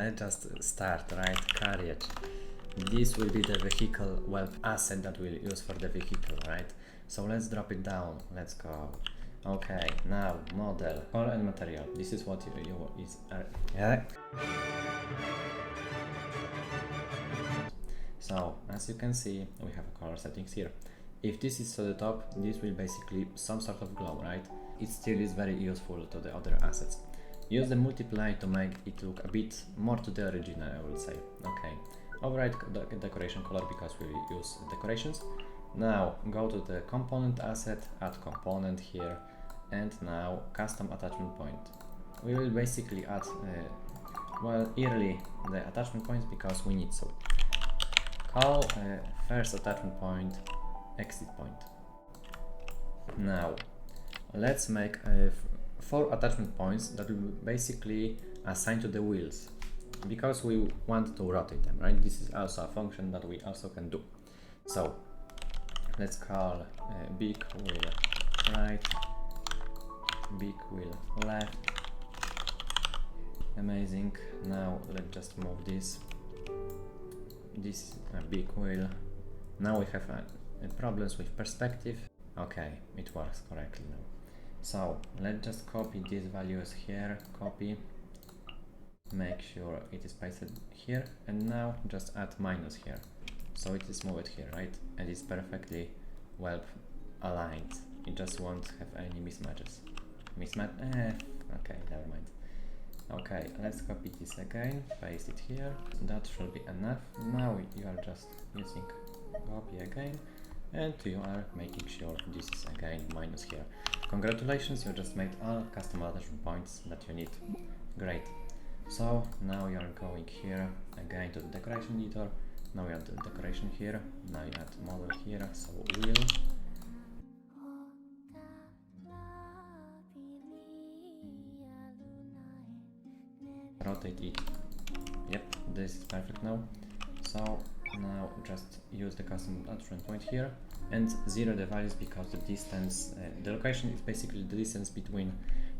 let's just start, right? Carriage. This will be the vehicle whelp asset that we'll use for the vehicle, right? So let's drop it down. Let's go. Okay, now model, color and material. This is what you is. Yeah. So as you can see, we have a color settings here. If this is to the top, this will basically some sort of glow, right? It still is very useful to the other assets. Use the multiply to make it look a bit more to the original, I will say. Okay, override the decoration color because we use decorations. Now go to the component asset, add component here, and now custom attachment point. We will basically add, yearly the attachment points because we need so. Call first attachment point exit point. Now let's make 4 attachment points that will be basically assigned to the wheels because we want to rotate them, right? This is also a function that we also can do. So let's call big wheel right, big wheel left. Amazing. Now let's just move this big wheel. Now we have problems with perspective. Okay, it works correctly now. So let's just copy these values here, copy, make sure it is pasted here, and now just add minus here. So it is moved here, right? And it's perfectly well aligned. It just won't have any mismatches. Okay, never mind. Okay, let's copy this again, paste it here. That should be enough. Now you are just using copy again, and you are making sure this is again minus here. Congratulations, you just made all custom attachment points that you need. Great. So now you are going here again to the decoration editor. Now you add the decoration here. Now you add model here. So wheel. Rotate it. Yep, this is perfect now. So now just use the custom attachment point here and 0 the values because the distance, the location is basically the distance between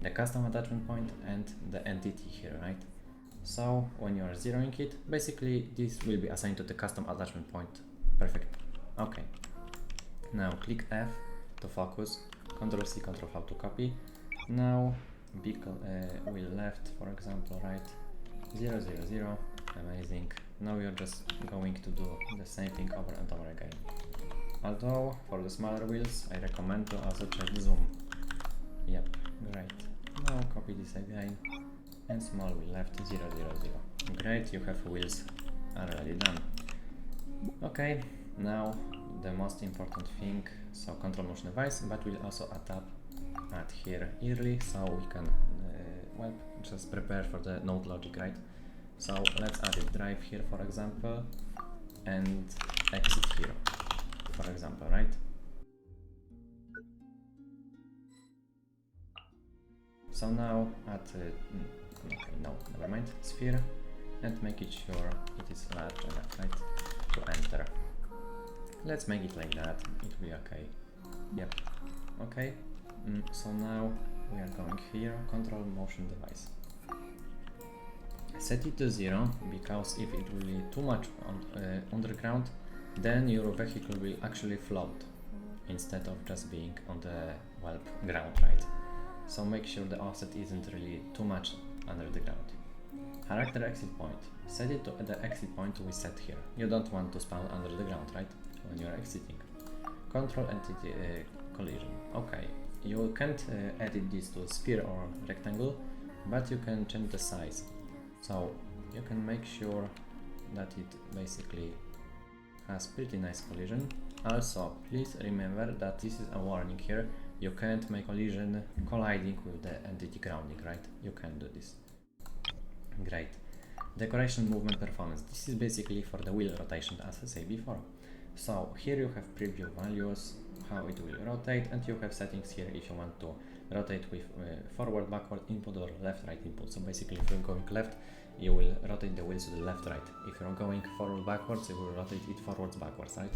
the custom attachment point and the entity here, right? So when you are zeroing it, basically this will be assigned to the custom attachment point. Perfect. Okay. Now click F to focus, Ctrl C, Ctrl V to copy. Now big wheel left, for example, right? 0, 0, 0. Amazing. Now we are just going to do the same thing over and over again. Although for the smaller wheels I recommend to also check the zoom. Yep, great. Now copy this again and small wheel left 0, 0, 0. Great, you have wheels already done. Okay, now the most important thing, so control motion device, but we'll also add here early so we can well just prepare for the node logic, right? So let's add a drive here, for example, and exit here, for example, right? So now add, okay, no, never mind, sphere, and make it sure it is large enough, right, to enter. Let's make it like that, it will be okay. Yep, okay. So now we are going here, control motion device. Set it to 0 because if it will be too much on underground, then your vehicle will actually float instead of just being on the ground, right? So make sure the offset isn't really too much under the ground. Character exit point. Set it to the exit point we set here. You don't want to spawn under the ground, right? When you are exiting. Control entity collision. Okay. You can't edit this to sphere or rectangle, but you can change the size. So you can make sure that it basically has pretty nice collision. Also, please remember that this is a warning here. You can't make collision colliding with the entity grounding, right? You can do this. Great. Decoration movement performance. This is basically for the wheel rotation, as I said before. So here you have preview values, how it will rotate, and you have settings here if you want to rotate with forward, backward input or left, right input. So basically if you're going left, you will rotate the wheels to the left, right. If you're going forward, backwards, you will rotate it forwards, backwards, right?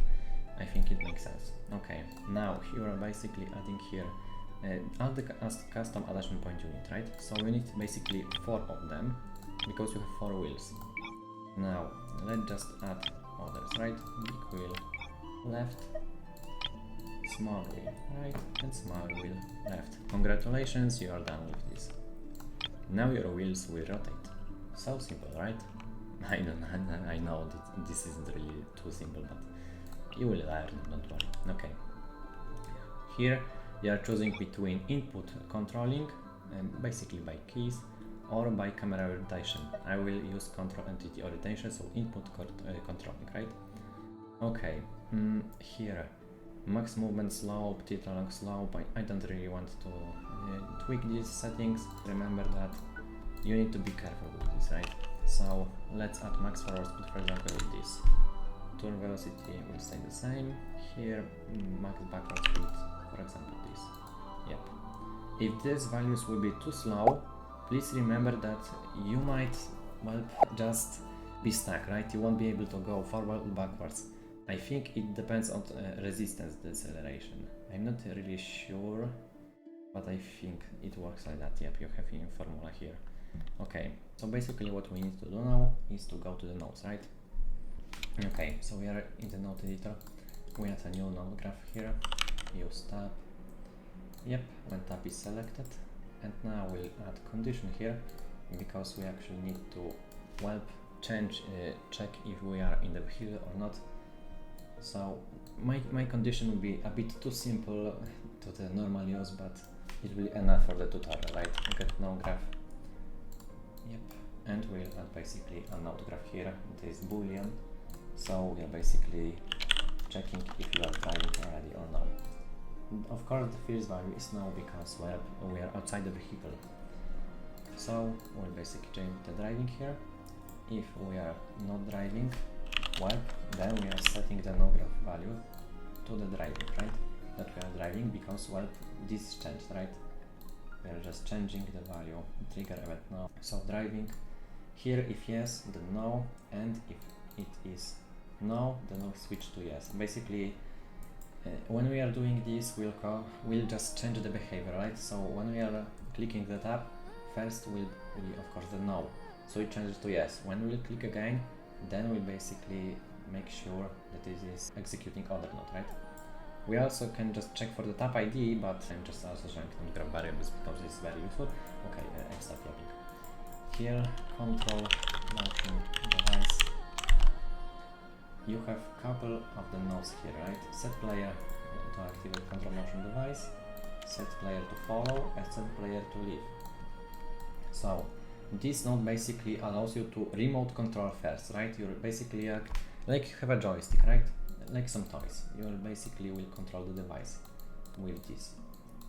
I think it makes sense. Okay, now you are basically adding here all the custom attachment point unit, right? So we need basically 4 of them. because you have 4 wheels. Now let's just add others, right? Big wheel left, small wheel right, and small wheel left. Congratulations, you are done with this. Now your wheels will rotate. So simple, right? I know that this isn't really too simple, but you will learn, don't worry. Okay. Here you are choosing between input controlling, basically by keys, or by camera orientation. I will use control entity orientation, so input controlling, right? Okay. Here, max movement slope, tilt along slope. I don't really want to tweak these settings. Remember that you need to be careful with this, right? So let's add max forward speed, for example, with this. Turn velocity will stay the same. Here, max backward speed, for example, this. Yep. If these values will be too slow, please remember that you might, well, just be stuck, right? You won't be able to go forward or backwards. I think it depends on resistance deceleration. I'm not really sure, but I think it works like that. Yep, you have in formula here. Okay, so basically what we need to do now is to go to the nodes, right? Okay, so we are in the node editor. We add a new node graph here. Use tab. Yep, when tab is selected. And now we'll add condition here, because we actually need to, well, check if we are in the vehicle or not. So my condition will be a bit too simple to the normal use, but it will be enough for the tutorial, right? Get node graph. Yep, and we'll add basically a node graph here. It is boolean, so we are basically checking if you are driving already or not. Of course, the first value is no, because we are outside the vehicle. So we'll basically change the driving here. If we are not driving, well, then we are setting the node graph value to the driving, right? That we are driving, because, well, this changed, right? We are just changing the value, trigger event now. So driving here, if yes, then no, and if it is no, then we'll switch to yes. Basically, when we are doing this, we'll just change the behavior, right? So when we are clicking the tab, first will be of course the no, so it changes to yes. When we'll click again, then we'll basically make sure that it is executing other node, right? We also can just check for the tab ID, but I'm just also showing node graph variables because it's very useful. Okay, stop logging. Here, control motion device. You have a couple of the nodes here, right? Set player to activate control motion device, set player to follow, and set player to leave. So this node basically allows you to remote control first, right? You're basically like you have a joystick, right? Like some toys. You basically will control the device with this.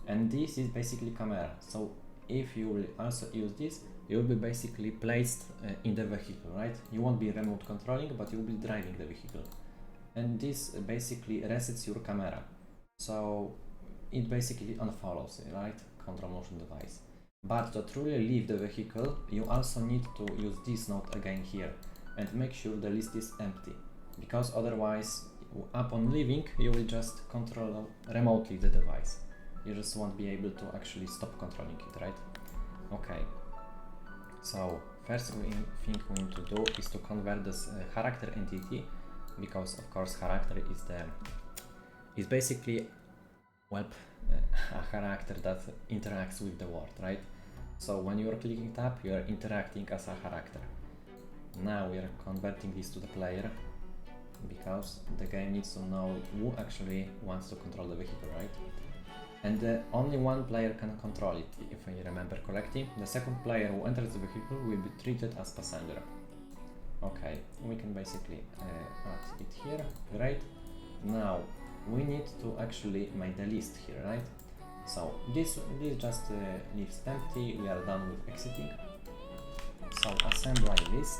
And this is basically camera. So if you will also use this, you will be basically placed in the vehicle, right? You won't be remote controlling, but you will be driving the vehicle. And this basically resets your camera. So it basically unfollows, right? Control motion device. But to truly leave the vehicle, you also need to use this node again here and make sure the list is empty, because otherwise, upon leaving, you will just control remotely the device. You just won't be able to actually stop controlling it, right? Okay. So first thing we need to do is to convert this character entity, because of course character is basically, well, a character that interacts with the world, right? So when you are clicking tab, you are interacting as a character. Now we are converting this to the player, because the game needs to know who actually wants to control the vehicle, right? And only one player can control it, if I remember correctly. The second player who enters the vehicle will be treated as passenger. Okay, we can basically add it here. Great. Now we need to actually make the list here, right? So this just leaves empty. We are done with exiting. So assembly list.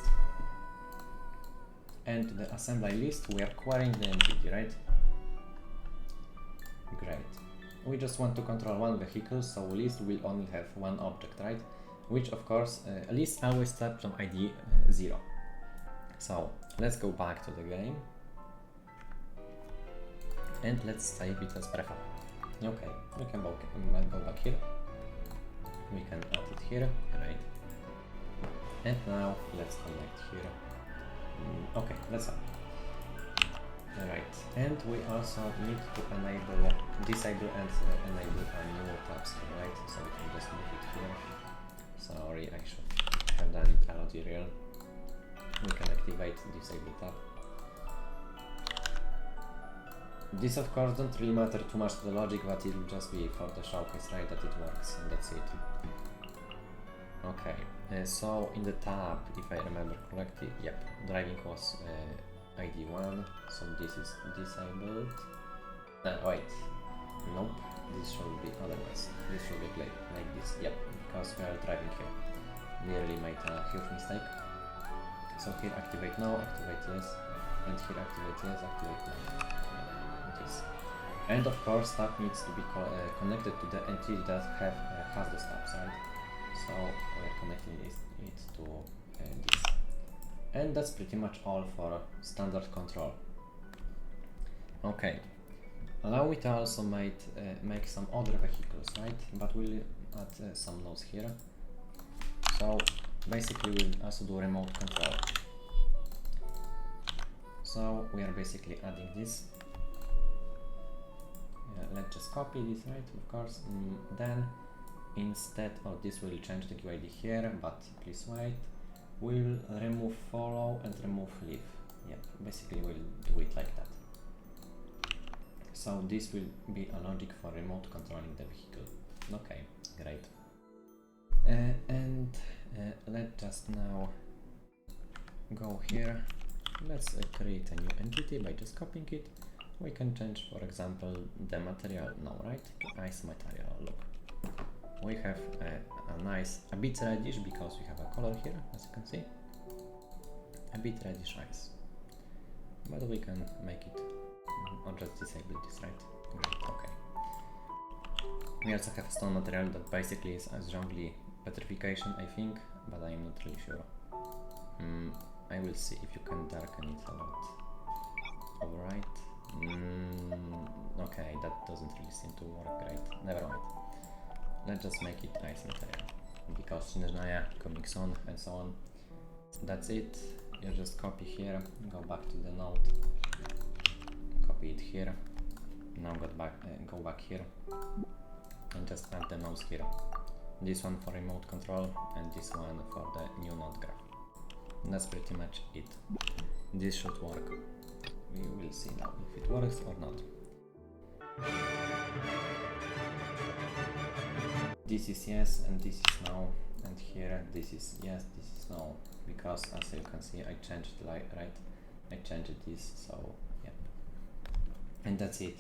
And the assembly list, we are querying the entity, right? Great. We just want to control one vehicle, so list will only have one object, right? Which of course, list always starts from ID 0. So let's go back to the game and let's save it as prefab. Okay, we can go back here. We can add it here, right? And now let's connect here. Okay, that's all. Alright, and we also need to disable and enable a new tabs here, right? So we can just move it here. Sorry, I should have done it Hydrogirl. We can activate disable tab. This of course don't really matter too much to the logic, but it will just be for the showcase, right, that it works, and that's it. Okay, so in the tab, if I remember correctly, yep, driving was ID 1, so this is disabled. Wait, nope, this should be otherwise. This should be like this, yep, because we are driving here. Nearly made a huge mistake. So here activate now, activate yes, and here activate yes, activate now. Yes. And of course that needs to be connected to the entity that has the steps, right? So we're connecting it to this. And that's pretty much all for standard control. Okay, allow me to also make some other vehicles, right? But we'll add some nodes here. So basically we'll also do remote control. So we are basically adding this. Let's just copy this, right? Of course. Then instead of this, we'll change the UID here, but please wait. We'll remove follow and remove leave. Yep, basically we'll do it like that. So this will be a logic for remote controlling the vehicle. Okay, great. And let's just now go here. Let's create a new entity by just copying it. We can change, for example, the material now, right? Ice material, look. We have a bit reddish because we have a color here, as you can see. A bit reddish ice. But we can make it, or just disable this, right? Great, okay. We also have stone material that basically is a strongly petrification, I think, but I am not really sure. I will see if you can darken it a lot. Alright. Okay, that doesn't really seem to work great. Never mind. Let's just make it ice material, because Shinaya coming soon and so on. That's it. You just copy here, go back to the node, copy it here. Now go back here, and just add the nodes here. This one for remote control, and this one for the new node graph. And that's pretty much it. This should work. We will see now if it works or not. This is yes, and this is no, and here this is yes, this is no, because as you can see I changed the light, right? I changed this, so yeah. And that's it.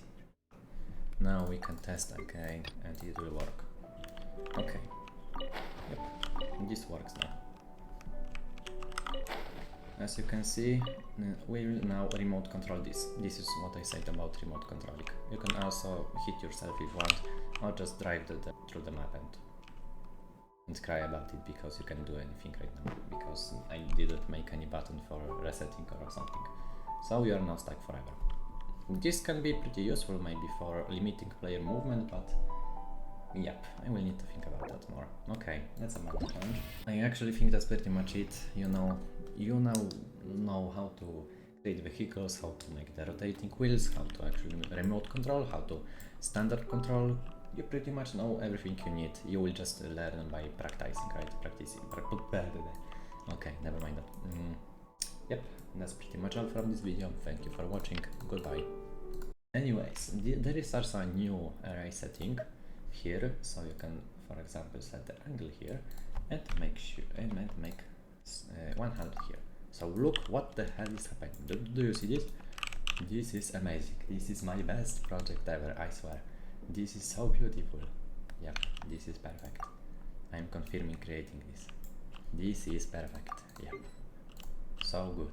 Now we can test again and it will work. Okay. Yep, this works now. As you can see, we will now remote control this. This is what I said about remote controlling. You can also hit yourself if you want, or just drive through the map and cry about it, because you can do anything right now, because I didn't make any button for resetting or something. So you are not stuck forever. This can be pretty useful maybe for limiting player movement, but yep, I will need to think about that more. Okay, that's a mountain challenge. I actually think that's pretty much it. You now know how to create vehicles, how to make the rotating wheels, how to actually remote control, how to standard control. You pretty much know everything you need. You will just learn by practicing, right? Okay, never mind that. Yep, that's pretty much all from this video. Thank you for watching. Goodbye. Anyways, there is also a new array setting here, so you can, for example, set the angle here and make 100 here. So look what the hell is happening. Do you see this? This is amazing. This is my best project ever, I swear. This is so beautiful. Yep, this is perfect. I am confirming creating this. This is perfect. Yep, so good.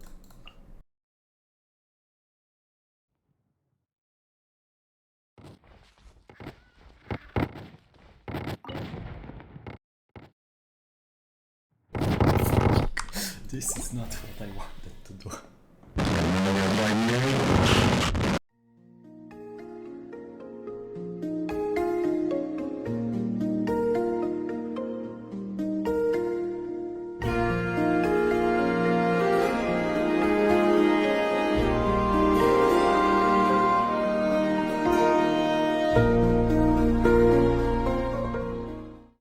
This is not what I wanted to do.